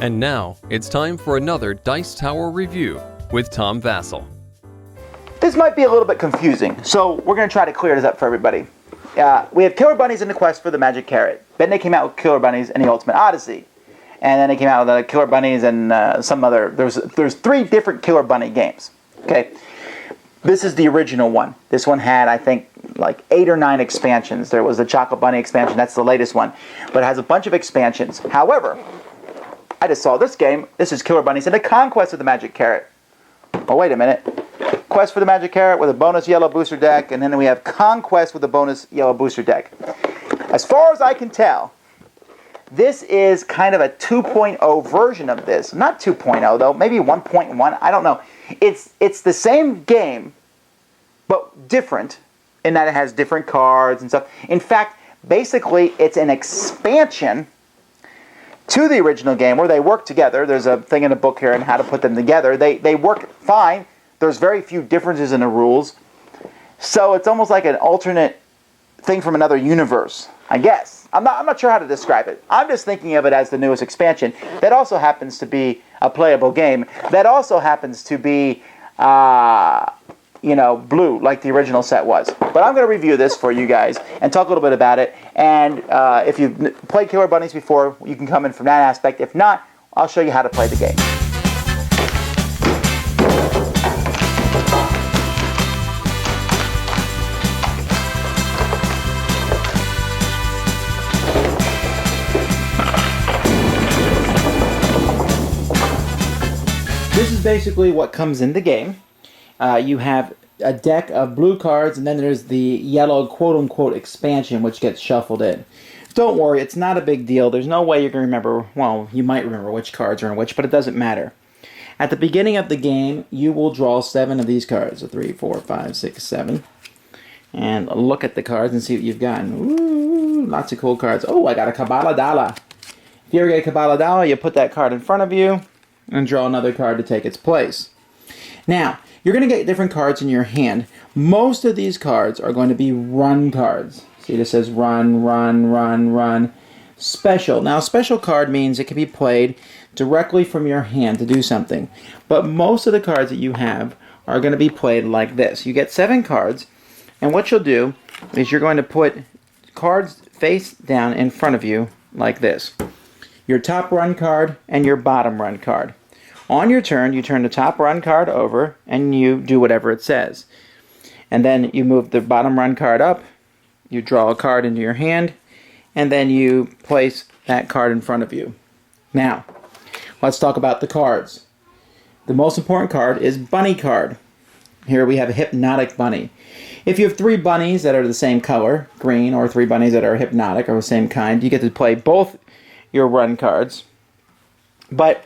And now, it's time for another Dice Tower review with Tom Vasel. This might be a little bit confusing, so we're going to try to clear this up for everybody. We have Killer Bunnies in the Quest for the Magic Carrot. Then they came out with Killer Bunnies in the Ultimate Odyssey. And then they came out with Killer Bunnies and some other... There's 3 different Killer Bunny games. Okay. This is the original one. This one had, I think, like 8 or 9 expansions. There was the Chocolate Bunny expansion. That's the latest one. But it has a bunch of expansions. However, I just saw this game. This is Killer Bunnies and the Conquest of the Magic Carrot. Oh, wait a minute. Quest for the Magic Carrot with a bonus yellow booster deck, and then we have Conquest with a bonus yellow booster deck. As far as I can tell, this is kind of a 2.0 version of this. Not 2.0 though, maybe 1.1, I don't know. It's the same game, but different in that it has different cards and stuff. In fact, basically it's an expansion to the original game where they work together. There's a thing in a book here on how to put them together. They work fine. There's very few differences in the rules. So it's almost like an alternate thing from another universe, I guess. I'm not sure how to describe it. I'm just thinking of it as the newest expansion. That also happens to be a playable game. That also happens to be, blue, like the original set was. But I'm going to review this for you guys and talk a little bit about it. And if you've played Killer Bunnies before, you can come in from that aspect. If not, I'll show you how to play the game. This is basically what comes in the game. You have a deck of blue cards, and then there's the yellow quote-unquote expansion, which gets shuffled in. Don't worry, it's not a big deal. There's no way you're going to remember, well, you might remember which cards are in which, but it doesn't matter. At the beginning of the game, you will draw 7 of these cards. So 3, 4, 5, 6, 7. And look at the cards and see what you've gotten. Ooh, lots of cool cards. Oh, I got a Kabbalah Dala. If you ever get a Kabbalah Dala, you put that card in front of you and draw another card to take its place. Now, you're going to get different cards in your hand. Most of these cards are going to be run cards. See, this says run, run, run, run. Special. Now, special card means it can be played directly from your hand to do something. But most of the cards that you have are going to be played like this. You get 7 cards, and what you'll do is you're going to put cards face down in front of you like this. Your top run card and your bottom run card. On your turn, you turn the top run card over and you do whatever it says. And then you move the bottom run card up, you draw a card into your hand, and then you place that card in front of you. Now, let's talk about the cards. The most important card is Bunny card. Here we have a Hypnotic Bunny. If you have 3 bunnies that are the same color, green, or 3 bunnies that are hypnotic or the same kind, you get to play both your run cards. But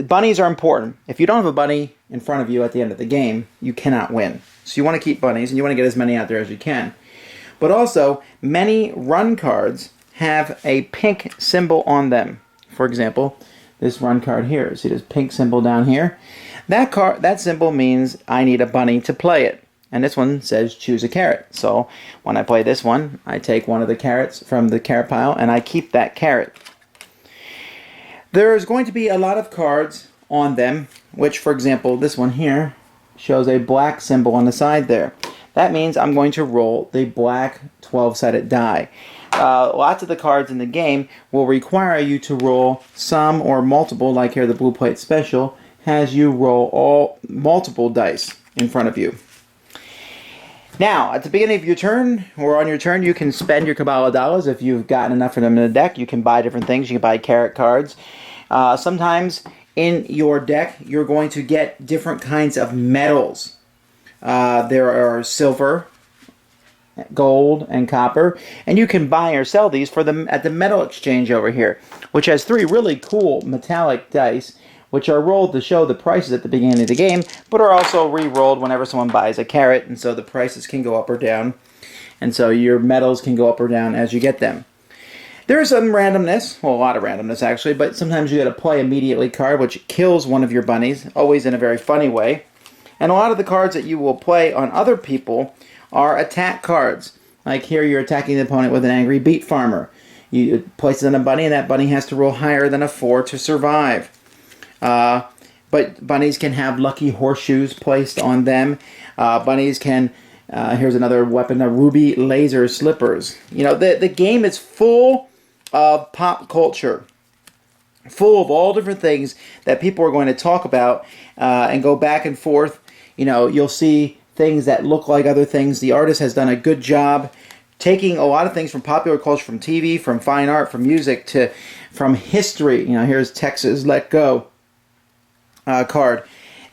bunnies are important. If you don't have a bunny in front of you at the end of the game, you cannot win. So you want to keep bunnies, and you want to get as many out there as you can. But also, many run cards have a pink symbol on them. For example, this run card here. See this pink symbol down here? That symbol means I need a bunny to play it. And this one says choose a carrot. So when I play this one, I take one of the carrots from the carrot pile, and I keep that carrot. There's going to be a lot of cards on them, which, for example, this one here shows a black symbol on the side there. That means I'm going to roll the black 12-sided die. Lots of the cards in the game will require you to roll some or multiple, like here the Blue Plate Special has you roll multiple dice in front of you. Now, at the beginning of your turn, or on your turn, you can spend your Kabbalah dollars. If you've gotten enough of them in the deck, you can buy different things. You can buy carrot cards. Sometimes in your deck, you're going to get different kinds of metals. There are silver, gold, and copper. And you can buy or sell these at the metal exchange over here, which has 3 really cool metallic dice, which are rolled to show the prices at the beginning of the game, but are also re-rolled whenever someone buys a carrot, and so the prices can go up or down, and so your metals can go up or down as you get them. There is some randomness, well, a lot of randomness actually, but sometimes you get a play immediately card, which kills one of your bunnies, always in a very funny way. And a lot of the cards that you will play on other people are attack cards. Like here, you're attacking the opponent with an angry beet farmer. You place it on a bunny, and that bunny has to roll higher than a 4 to survive. But bunnies can have lucky horseshoes placed on them. Bunnies can, here's another weapon, ruby laser slippers. You know, the game is full of pop culture, full of all different things that people are going to talk about and go back and forth. You know, you'll see things that look like other things. The artist has done a good job taking a lot of things from popular culture, from TV, from fine art, from music, from history. You know, here's Texas Let Go card.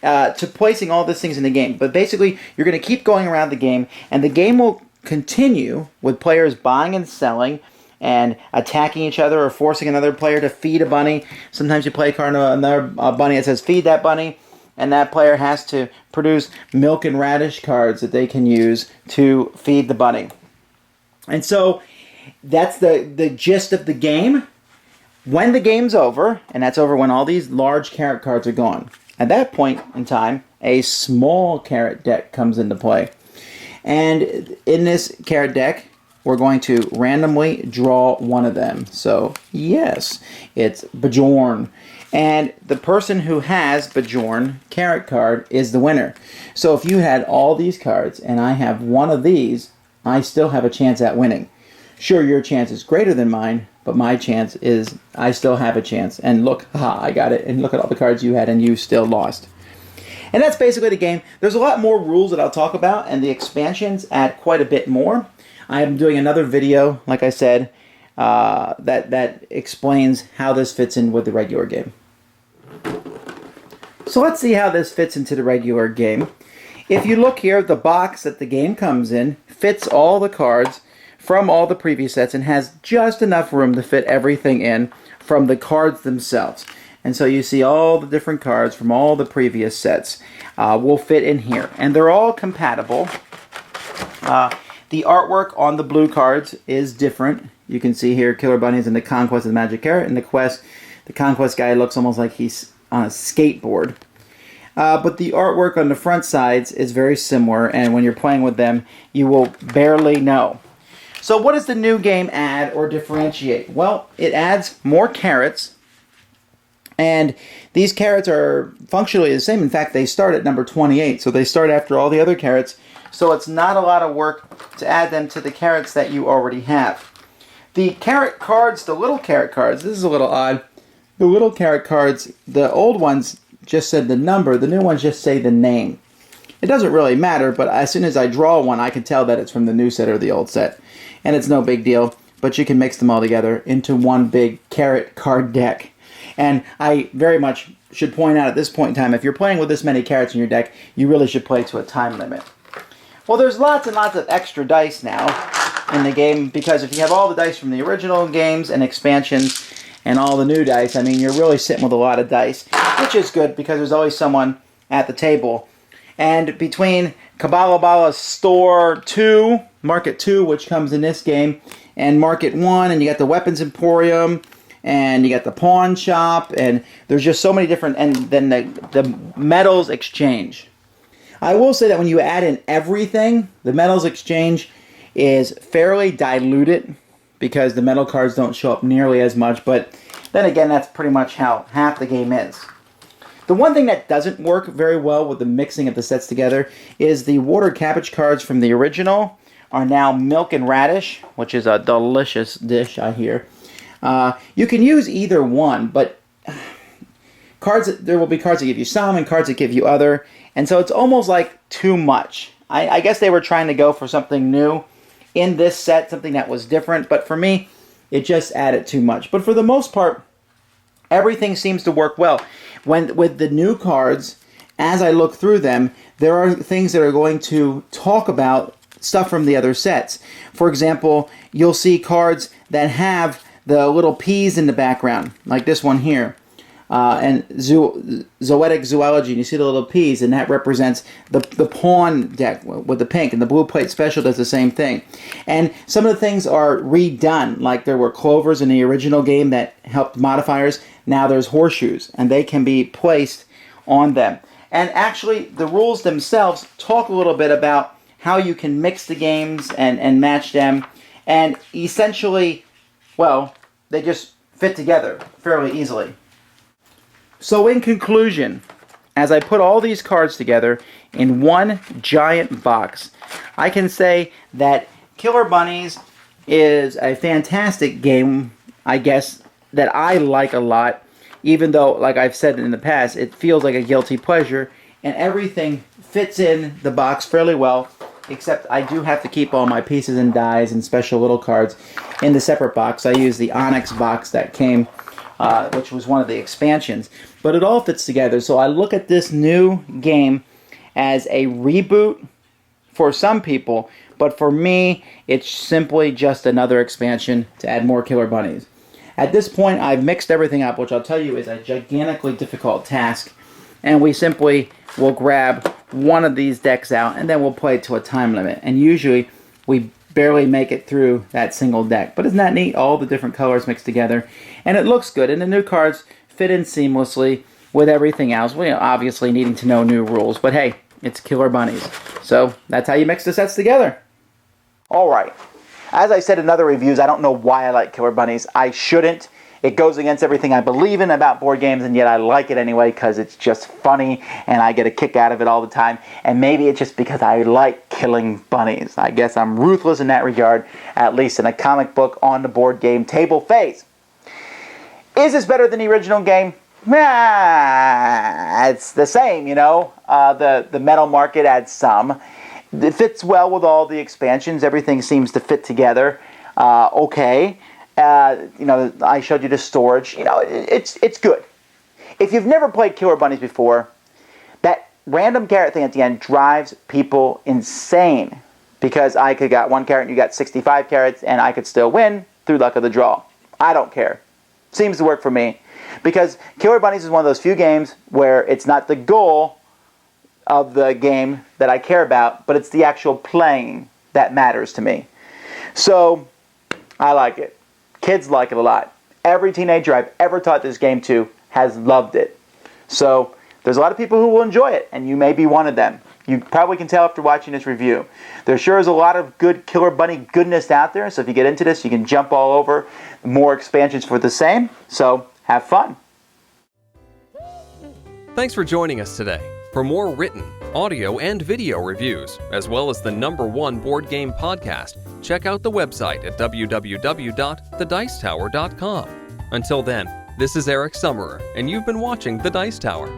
To placing all these things in the game. But basically, you're going to keep going around the game, and the game will continue with players buying and selling and attacking each other or forcing another player to feed a bunny. Sometimes you play a card on another bunny that says feed that bunny, and that player has to produce milk and radish cards that they can use to feed the bunny. And so that's the gist of the game. When the game's over, and that's over when all these large carrot cards are gone, at that point in time, a small carrot deck comes into play. And in this carrot deck, we're going to randomly draw one of them. So, yes, it's Bjorn. And the person who has Bjorn carrot card is the winner. So if you had all these cards and I have one of these, I still have a chance at winning. Sure, your chance is greater than mine, but my chance is I still have a chance. And look, I got it. And look at all the cards you had and you still lost. And that's basically the game. There's a lot more rules that I'll talk about, and the expansions add quite a bit more. I am doing another video, like I said, that explains how this fits in with the regular game. So let's see how this fits into the regular game. If you look here, the box that the game comes in fits all the cards from all the previous sets and has just enough room to fit everything in from the cards themselves. And so you see all the different cards from all the previous sets will fit in here. And they're all compatible. The artwork on the blue cards is different. You can see here Killer Bunnies and the Conquest and the Magic Carrot. And the Conquest guy looks almost like he's on a skateboard. But the artwork on the front sides is very similar, and when you're playing with them, you will barely know. So what does the new game add or differentiate? Well, it adds more carrots, and these carrots are functionally the same. In fact, they start at number 28, so they start after all the other carrots, so it's not a lot of work to add them to the carrots that you already have. The carrot cards, the little carrot cards, this is a little odd. The little carrot cards, the old ones just said the number, the new ones just say the name. It doesn't really matter, but as soon as I draw one, I can tell that it's from the new set or the old set. And it's no big deal, but you can mix them all together into one big carrot card deck. And I very much should point out at this point in time, if you're playing with this many carrots in your deck, you really should play to a time limit. Well, there's lots and lots of extra dice now in the game, because if you have all the dice from the original games and expansions and all the new dice, I mean, you're really sitting with a lot of dice, which is good because there's always someone at the table. And between Kabbalah Store 2, Market 2, which comes in this game, and Market 1, and you got the Weapons Emporium, and you got the Pawn Shop, and there's just so many different, and then the Metals Exchange. I will say that when you add in everything, the Metals Exchange is fairly diluted because the metal cards don't show up nearly as much, but then again, that's pretty much how half the game is. The one thing that doesn't work very well with the mixing of the sets together is the water cabbage cards from the original are now milk and radish, which is a delicious dish, I hear. You can use either one, but there will be cards that give you some and cards that give you other, and so it's almost like too much. I guess they were trying to go for something new in this set, something that was different, but for me, it just added too much. But for the most part, everything seems to work well. With the new cards, as I look through them, there are things that are going to talk about stuff from the other sets. For example, you'll see cards that have the little peas in the background, like this one here. And Zoetic Zoology, and you see the little peas, and that represents the pawn deck with the pink, and the Blue Plate Special does the same thing. And some of the things are redone, like there were clovers in the original game that helped modifiers. Now there's horseshoes, and they can be placed on them. And actually, the rules themselves talk a little bit about how you can mix the games and match them, and essentially, well, they just fit together fairly easily. So in conclusion, as I put all these cards together in one giant box, I can say that Killer Bunnies is a fantastic game, I guess, that I like a lot, even though, like I've said in the past, it feels like a guilty pleasure, and everything fits in the box fairly well, except I do have to keep all my pieces and dies and special little cards in the separate box. I use the Onyx box that came, which was one of the expansions, but it all fits together. So I look at this new game as a reboot for some people, but for me, it's simply just another expansion to add more Killer Bunnies. At this point, I've mixed everything up, which I'll tell you is a gigantically difficult task, and we simply will grab one of these decks out, and then we'll play it to a time limit, and usually we barely make it through that single deck. But isn't that neat? All the different colors mixed together, and it looks good, and the new cards fit in seamlessly with everything else. Well, obviously needing to know new rules, but hey, it's Killer Bunnies. So that's how you mix the sets together. Alright, as I said in other reviews, I don't know why I like Killer Bunnies. I shouldn't. It goes against everything I believe in about board games, and yet I like it anyway because it's just funny and I get a kick out of it all the time. And maybe it's just because I like killing bunnies. I guess I'm ruthless in that regard, at least in a comic book on the board game table phase. Is this better than the original game? It's the same, you know. The metal market adds some. It fits well with all the expansions. Everything seems to fit together. Okay. You know, I showed you the storage. You know, it's good. If you've never played Killer Bunnies before, that random carrot thing at the end drives people insane. Because I could got 1 carrot and you got 65 carrots, and I could still win through luck of the draw. I don't care. Seems to work for me. Because Killer Bunnies is one of those few games where it's not the goal of the game that I care about, but it's the actual playing that matters to me. So, I like it. Kids like it a lot. Every teenager I've ever taught this game to has loved it. So, there's a lot of people who will enjoy it, and you may be one of them. You probably can tell after watching this review. There sure is a lot of good Killer Bunny goodness out there, so if you get into this, you can jump all over more expansions for the same. So, have fun. Thanks for joining us today. For more written, audio, and video reviews, as well as the #1 board game podcast, check out the website at www.thedicetower.com. Until then, this is Eric Summerer, and you've been watching The Dice Tower.